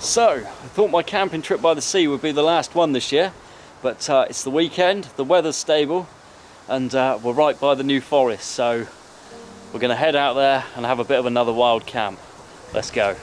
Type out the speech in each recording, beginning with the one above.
So, I thought my camping trip by the sea would be the last one this year, but it's the weekend, the weather's stable, and we're right by the New Forest, so we're going to head out there and have a bit of another wild camp. Let's go.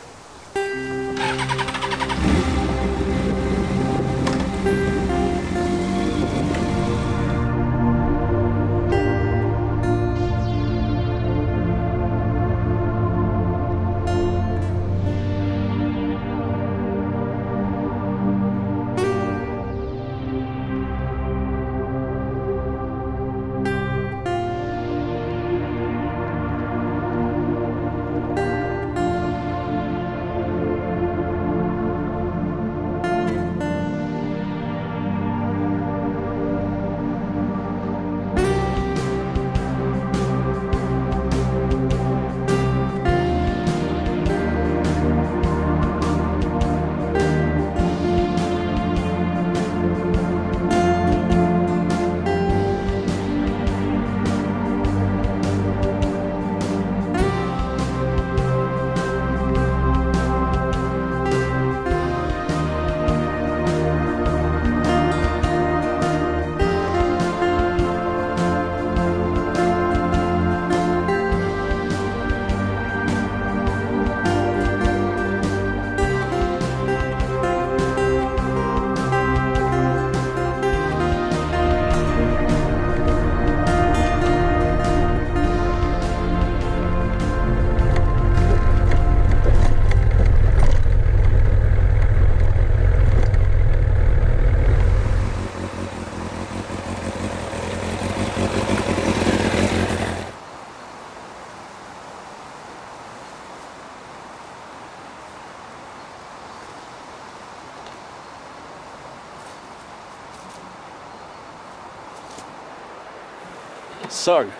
So,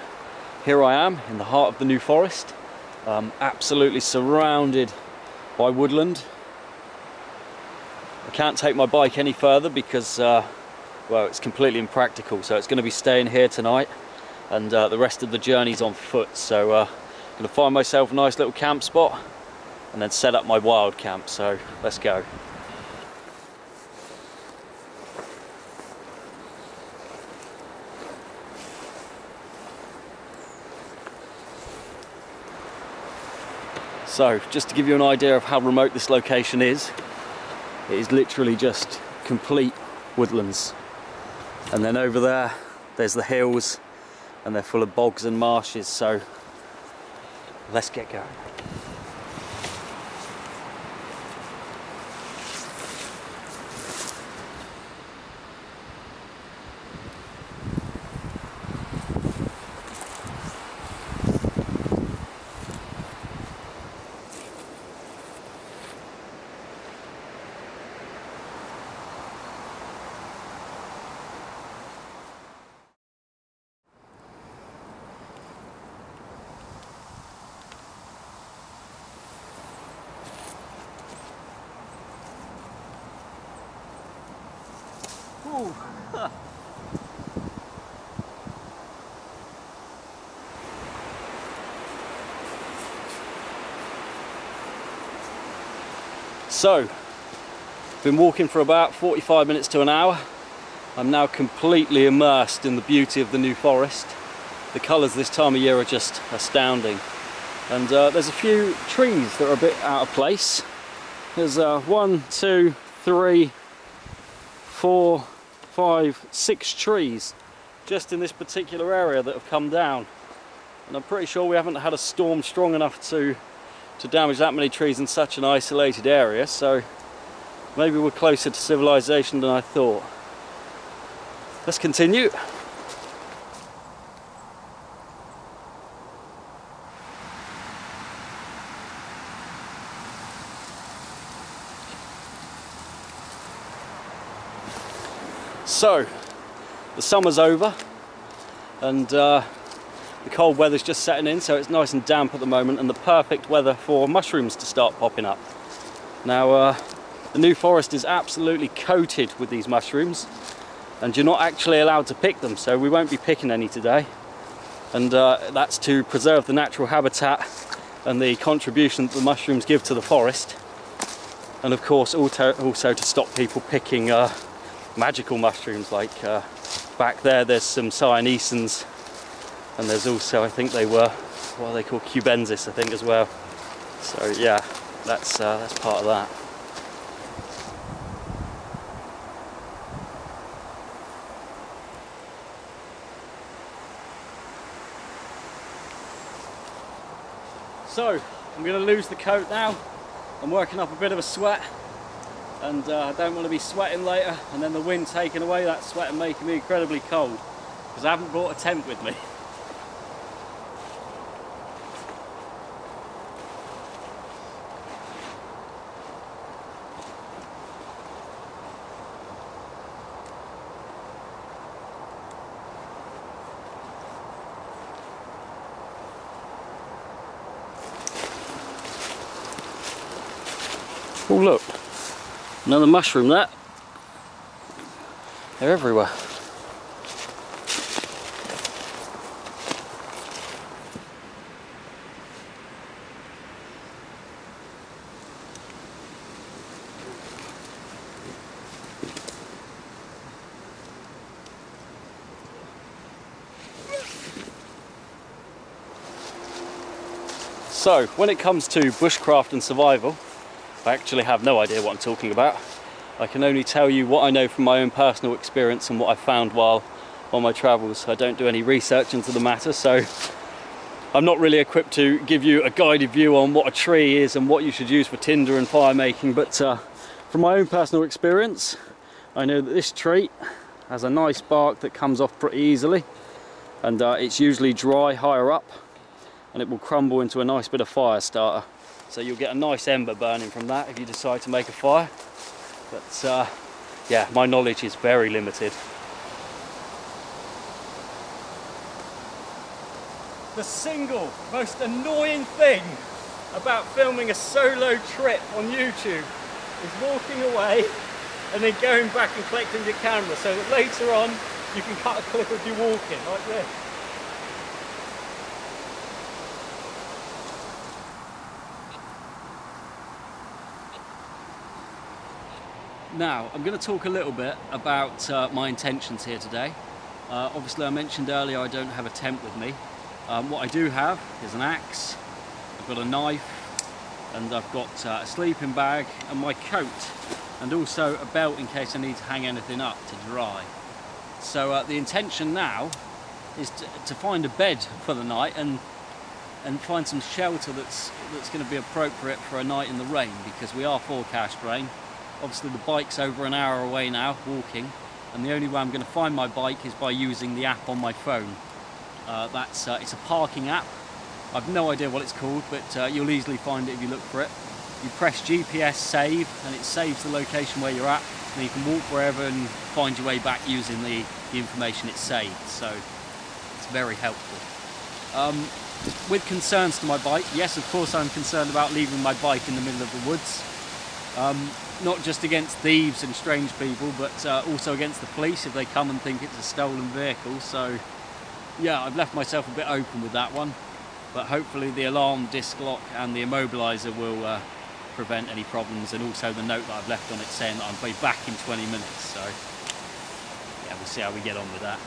here I am in the heart of the New Forest, absolutely surrounded by woodland. I can't take my bike any further because, well, it's completely impractical, so it's going to be staying here tonight, and the rest of the journey's on foot. So, I'm going to find myself a nice little camp spot and then set up my wild camp, so let's go. So, just to give you an idea of how remote this location is, it is literally just complete woodlands. And then over there, there's the hills, and they're full of bogs and marshes, so let's get going. Ooh. So, been walking for about 45 minutes to an hour. I'm now completely immersed in the beauty of the New Forest. The colours this time of year are just astounding. And there's a few trees that are a bit out of place. There's 1, 2, 3, 4, 5, 6 trees just in this particular area that have come down, and I'm pretty sure we haven't had a storm strong enough to damage that many trees in such an isolated area, so maybe we're closer to civilization than I thought. Let's continue. So, the summer's over, and the cold weather's just setting in, so it's nice and damp at the moment, and the perfect weather for mushrooms to start popping up. Now, the New Forest is absolutely coated with these mushrooms, and you're not actually allowed to pick them, so we won't be picking any today. And that's to preserve the natural habitat and the contribution that the mushrooms give to the forest. and of course also to stop people picking magical mushrooms. Like back there's some cyanesins, and there's also, I think they were, what are they called, cubensis, I think, as well. So yeah, that's part of that. So I'm going to lose the coat now. I'm working up a bit of a sweat, and I don't want to be sweating later and then the wind taking away that sweat and making me incredibly cold, because I haven't brought a tent with me. Oh look, another mushroom there. They're everywhere. So, when it comes to bushcraft and survival, I actually have no idea what I'm talking about. I can only tell you what I know from my own personal experience and what I've found while on my travels. I don't do any research into the matter, so I'm not really equipped to give you a guided view on what a tree is and what you should use for tinder and fire making, but from my own personal experience, I know that this tree has a nice bark that comes off pretty easily, and it's usually dry higher up, and it will crumble into a nice bit of fire starter. So you'll get a nice ember burning from that if you decide to make a fire. But yeah, my knowledge is very limited. The single most annoying thing about filming a solo trip on YouTube is walking away and then going back and collecting your camera, so that later on you can cut a clip of you walking like this. Now, I'm going to talk a little bit about my intentions here today. Obviously, I mentioned earlier I don't have a tent with me. What I do have is an axe, I've got a knife, and I've got a sleeping bag and my coat, and also a belt in case I need to hang anything up to dry. So the intention now is to find a bed for the night and find some shelter that's going to be appropriate for a night in the rain, because we are forecast rain. Obviously the bike's over an hour away now, walking, and the only way I'm going to find my bike is by using the app on my phone. It's a parking app. I've no idea what it's called, but you'll easily find it if you look for it. You press GPS save, and it saves the location where you're at, and you can walk wherever and find your way back using the information it's saved, so it's very helpful. With concerns to my bike, yes, of course I'm concerned about leaving my bike in the middle of the woods. Not just against thieves and strange people, but also against the police if they come and think it's a stolen vehicle. So yeah, I've left myself a bit open with that one, but hopefully the alarm disc lock and the immobiliser will prevent any problems, and also the note that I've left on it saying that I'll be back in 20 minutes. So yeah, we'll see how we get on with that.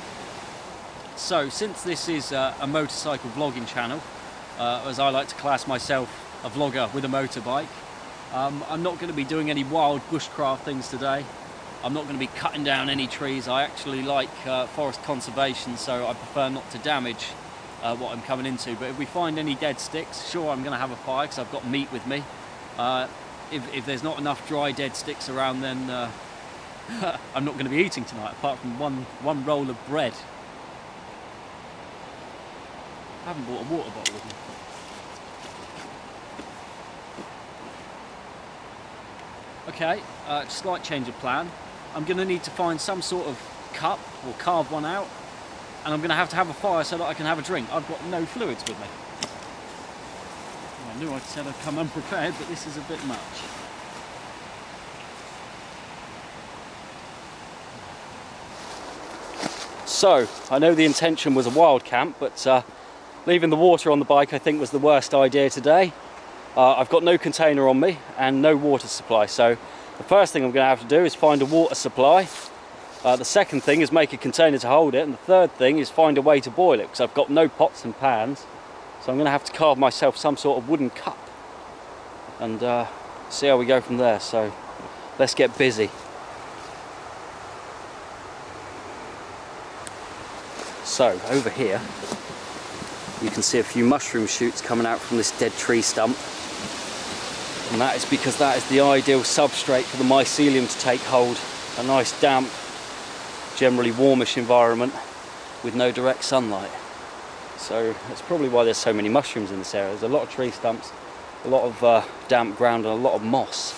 So since this is a motorcycle vlogging channel, as I like to class myself, a vlogger with a motorbike, I'm not going to be doing any wild bushcraft things today. I'm not going to be cutting down any trees. I actually like forest conservation, so I prefer not to damage what I'm coming into. But if we find any dead sticks, sure, I'm going to have a fire because I've got meat with me. If there's not enough dry dead sticks around, then I'm not going to be eating tonight, apart from one roll of bread. I haven't bought a water bottle with me. Okay, slight change of plan. I'm going to need to find some sort of cup or carve one out, and I'm going to have a fire so that I can have a drink. I've got no fluids with me. I knew I said I'd come unprepared, but this is a bit much. So, I know the intention was a wild camp, but leaving the water on the bike I think was the worst idea today. I've got no container on me and no water supply, so the first thing I'm going to have to do is find a water supply. The second thing is make a container to hold it, and the third thing is find a way to boil it, because I've got no pots and pans. So I'm going to have to carve myself some sort of wooden cup and see how we go from there. So let's get busy. So over here you can see a few mushroom shoots coming out from this dead tree stump, and that is because that is the ideal substrate for the mycelium to take hold. A nice damp, generally warmish environment with no direct sunlight. So that's probably why there's so many mushrooms in this area. There's a lot of tree stumps, a lot of damp ground and a lot of moss.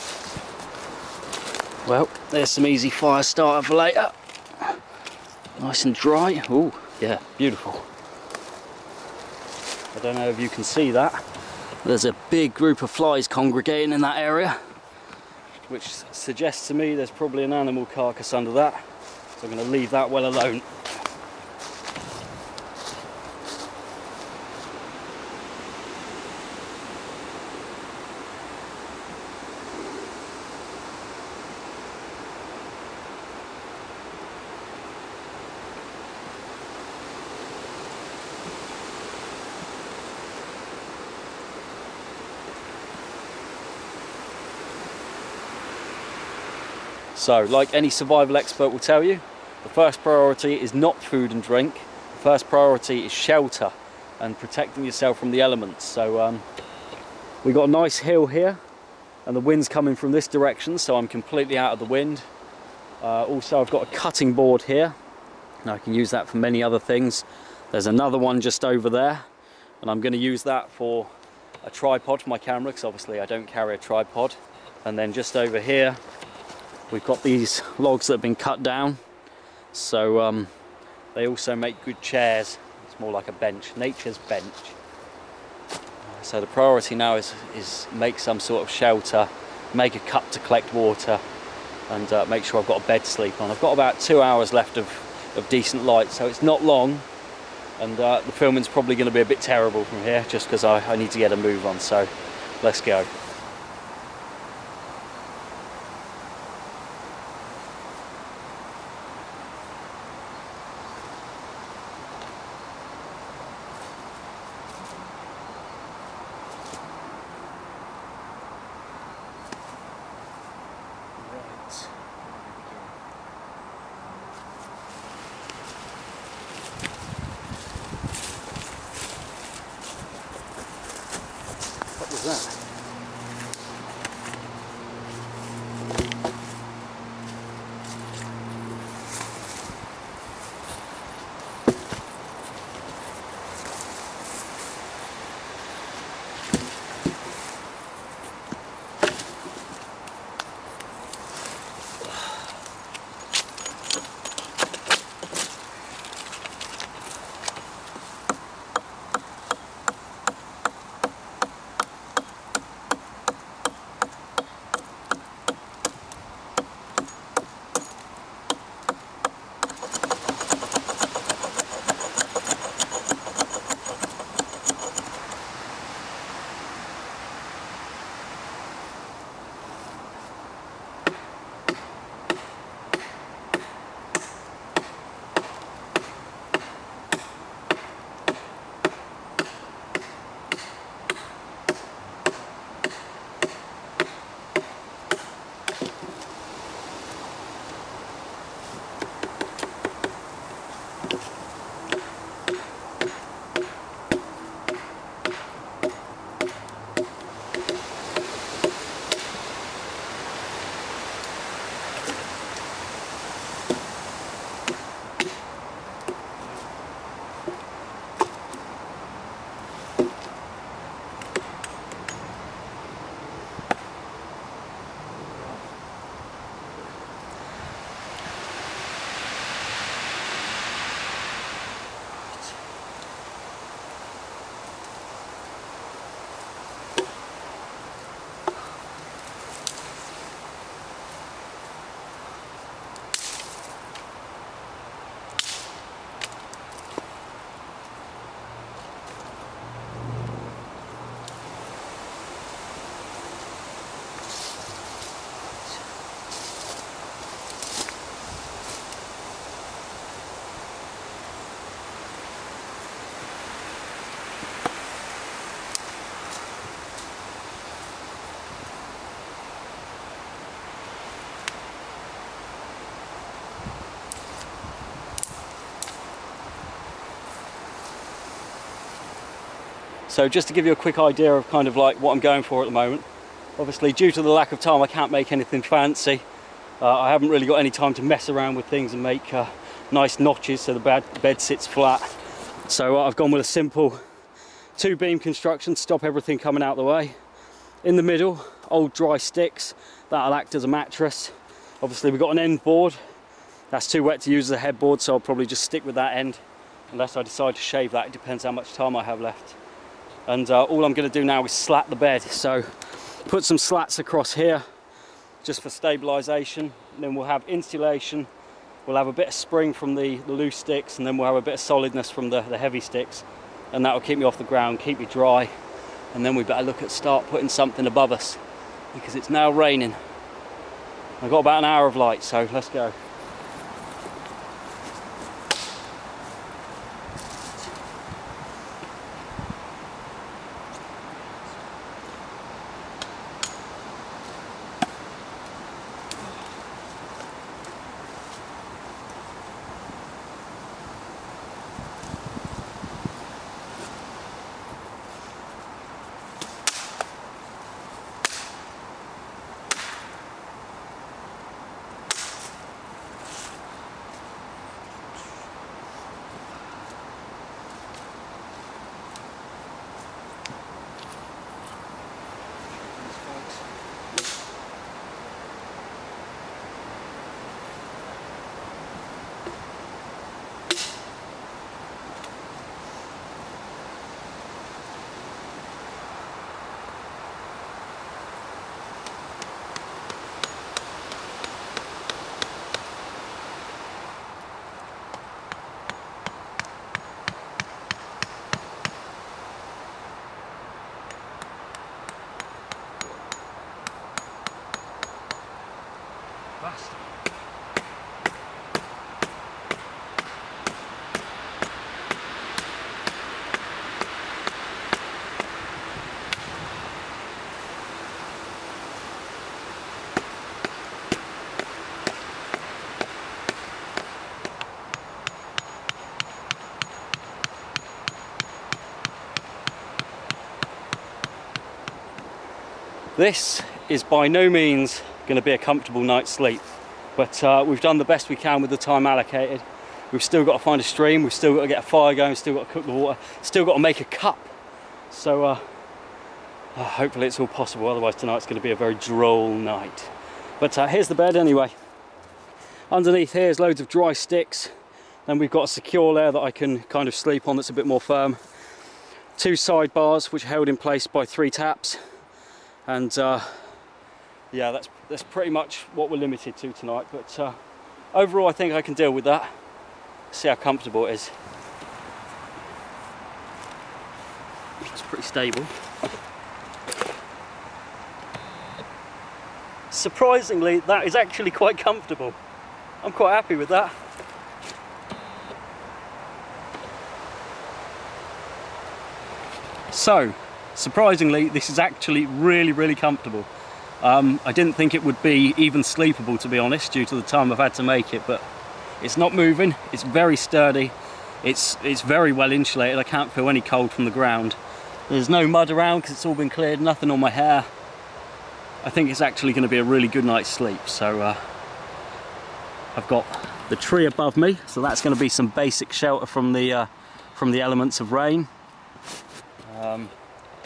Well, there's some easy fire starter for later. Nice and dry. Ooh, yeah, beautiful. I don't know if you can see that. There's a big group of flies congregating in that area, which suggests to me there's probably an animal carcass under that. So I'm going to leave that well alone. So, like any survival expert will tell you, the first priority is not food and drink. The first priority is shelter and protecting yourself from the elements. So we got a nice hill here, and the wind's coming from this direction, so I'm completely out of the wind. Also, I've got a cutting board here, and I can use that for many other things. There's another one just over there, and I'm going to use that for a tripod for my camera, because obviously I don't carry a tripod. And then just over here, we've got these logs that have been cut down, so they also make good chairs. It's more like a bench, nature's bench. So the priority now is make some sort of shelter, make a cup to collect water, and make sure I've got a bed to sleep on. I've got about 2 hours left of decent light, so it's not long, and the filming's probably going to be a bit terrible from here, just because I need to get a move on, so let's go. What was that? So just to give you a quick idea of kind of like what I'm going for at the moment. Obviously, due to the lack of time, I can't make anything fancy. I haven't really got any time to mess around with things and make nice notches so the bed sits flat. So I've gone with a simple 2-beam construction to stop everything coming out of the way. In the middle, old dry sticks, that'll act as a mattress. Obviously we've got an end board, that's too wet to use as a headboard, so I'll probably just stick with that end unless I decide to shave that. It depends how much time I have left. And all I'm going to do now is slat the bed, so put some slats across here just for stabilisation. Then we'll have insulation, we'll have a bit of spring from the loose sticks, and then we'll have a bit of solidness from the heavy sticks, and that will keep me off the ground, keep me dry. And then we better look at start putting something above us because it's now raining. I've got about an hour of light, so let's go. This is by no means going to be a comfortable night's sleep, but we've done the best we can with the time allocated. We've still got to find a stream, we've still got to get a fire going, still got to cook the water, still got to make a cup. So hopefully it's all possible, otherwise tonight's going to be a very droll night. But here's the bed anyway. Underneath here is loads of dry sticks. Then we've got a secure layer that I can kind of sleep on that's a bit more firm. 2 side bars which are held in place by 3 taps. And yeah, that's pretty much what we're limited to tonight. But overall I think I can deal with that. See how comfortable it is. It's pretty stable. Surprisingly, that is actually quite comfortable. I'm quite happy with that. So, surprisingly, this is actually really comfortable. I didn't think it would be even sleepable, to be honest, due to the time I've had to make it, but it's not moving, it's very sturdy, it's very well insulated. I can't feel any cold from the ground. There's no mud around because it's all been cleared, nothing on my hair. I think it's actually going to be a really good night's sleep. So I've got the tree above me, so that's going to be some basic shelter from the elements of rain.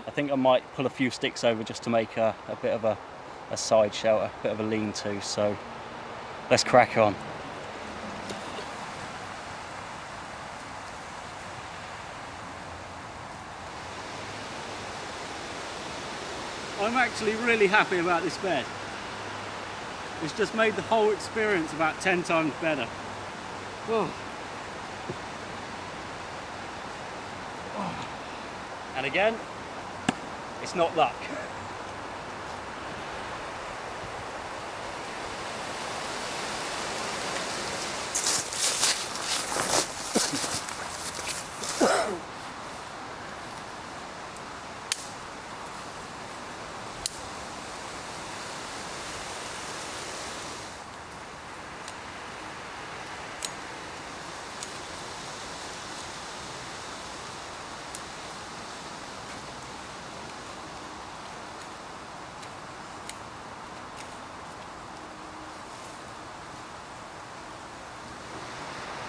I think I might pull a few sticks over just to make a bit of a side shelter, a bit of a lean-to, so let's crack on. I'm actually really happy about this bed. It's just made the whole experience about 10 times better. Oh. And again, it's not luck.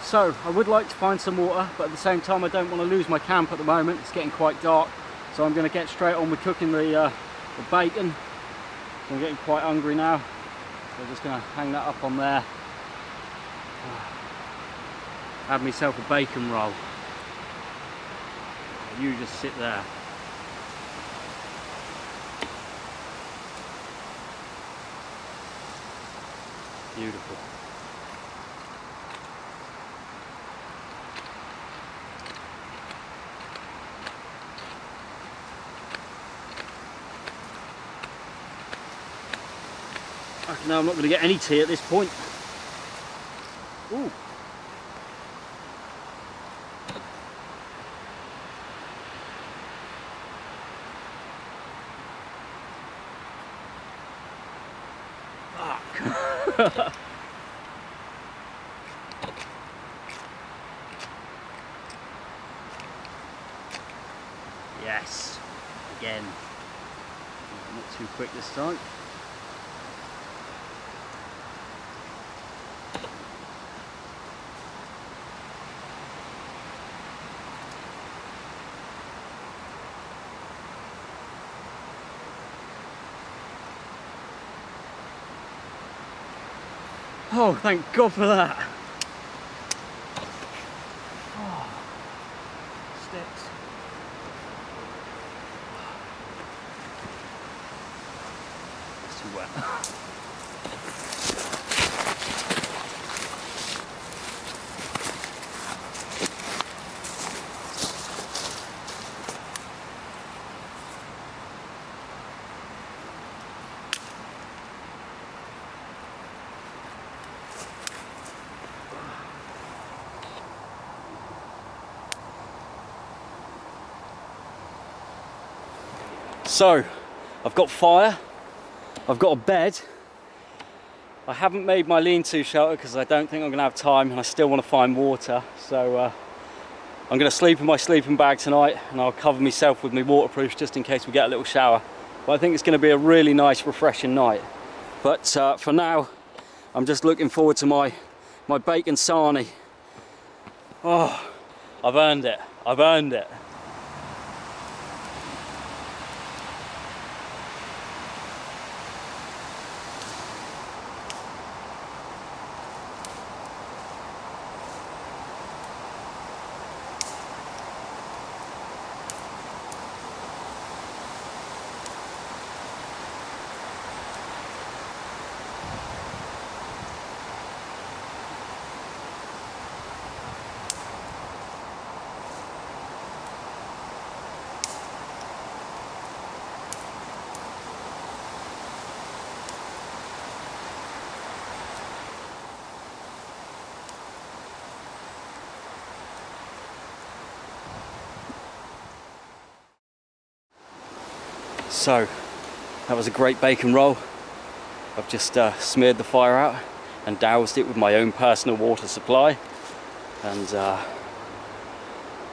So I would like to find some water, but at the same time I don't want to lose my camp at the moment. It's getting quite dark, so I'm going to get straight on with cooking the bacon. So I'm getting quite hungry now, so I'm just going to hang that up on there. Have myself a bacon roll. You just sit there. Beautiful. Now I'm not going to get any tea at this point. Ooh. Fuck. Yes. Again. Not too quick this time. Oh, thank God for that. Oh, sticks. It's too wet. So, I've got fire, I've got a bed. I haven't made my lean-to shelter because I don't think I'm going to have time, and I still want to find water. So I'm going to sleep in my sleeping bag tonight, and I'll cover myself with my waterproof just in case we get a little shower. But I think it's going to be a really nice, refreshing night. But for now, I'm just looking forward to my bacon sarnie. Oh, I've earned it. I've earned it. So, that was a great bacon roll. I've just smeared the fire out and doused it with my own personal water supply. And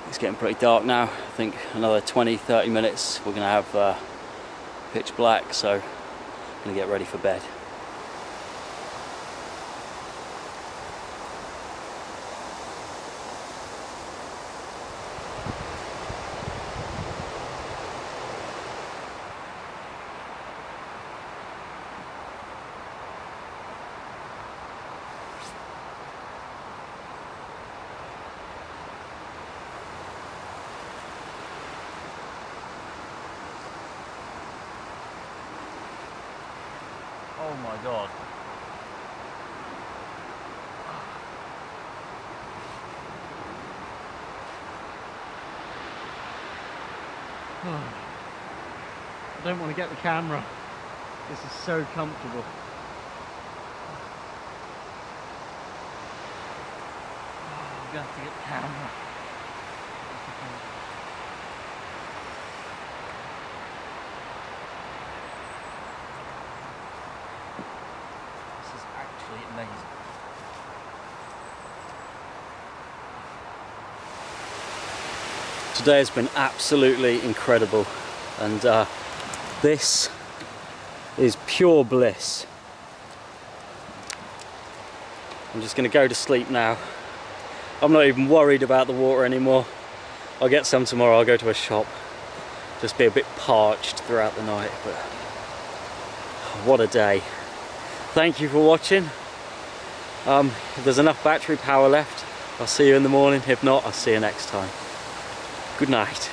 it's getting pretty dark now. I think another 20-30 minutes we're going to have pitch black, so I'm going to get ready for bed. Oh my God. I don't want to get the camera. This is so comfortable. I'm going to have to get the camera. This is actually amazing. Today has been absolutely incredible, and this is pure bliss. I'm just going to go to sleep now. I'm not even worried about the water anymore. I'll get some tomorrow, I'll go to a shop. Just be a bit parched throughout the night, but what a day. Thank you for watching. If there's enough battery power left, I'll see you in the morning. If not, I'll see you next time. Good night.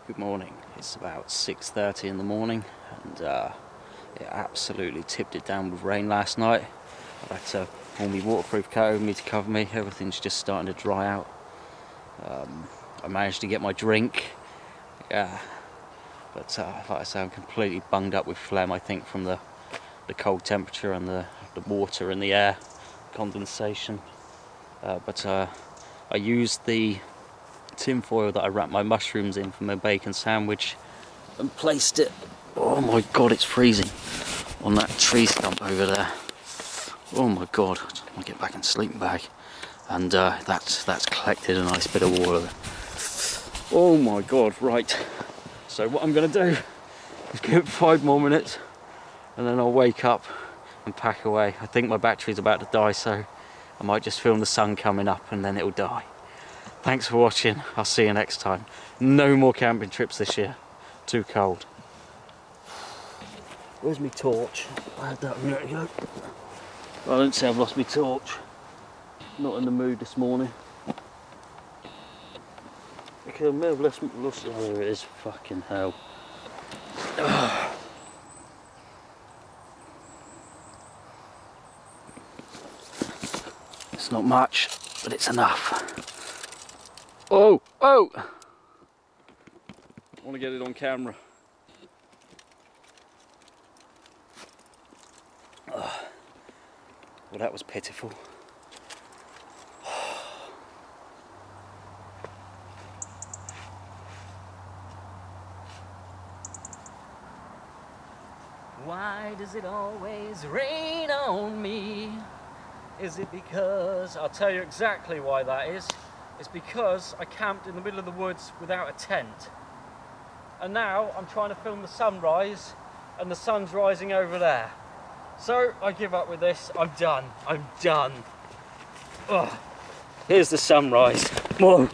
Good morning. It's about 6:30 in the morning, and it absolutely tipped it down with rain last night. I've had to pull my waterproof coat over me to cover me. Everything's just starting to dry out. I managed to get my drink, but like I say, I'm completely bunged up with phlegm, I think, from the cold temperature and the water in the air, condensation. But I used the tin foil that I wrapped my mushrooms in for my bacon sandwich and placed it, oh my god, it's freezing, on that tree stump over there. Oh my god, I just want to get back in the sleeping bag. And that's collected a nice bit of water. Oh my god, right. So what I'm going to do is give it 5 more minutes and then I'll wake up and pack away. I think my battery's about to die, so I might just film the sun coming up and then it'll die. Thanks for watching, I'll see you next time. No more camping trips this year, too cold. Where's my torch? I had that a minute ago. I don't say I've lost my torch. Not in the mood this morning. Okay, I may have lost, oh, there it is, fucking hell. It's not much, but it's enough. Oh, oh! I want to get it on camera. Well, that was pitiful. Why does it always rain on me? Is it because... I'll tell you exactly why that is. It's because I camped in the middle of the woods without a tent. And now I'm trying to film the sunrise and the sun's rising over there. So I give up with this. I'm done. I'm done. Ugh. Here's the sunrise. Whoa.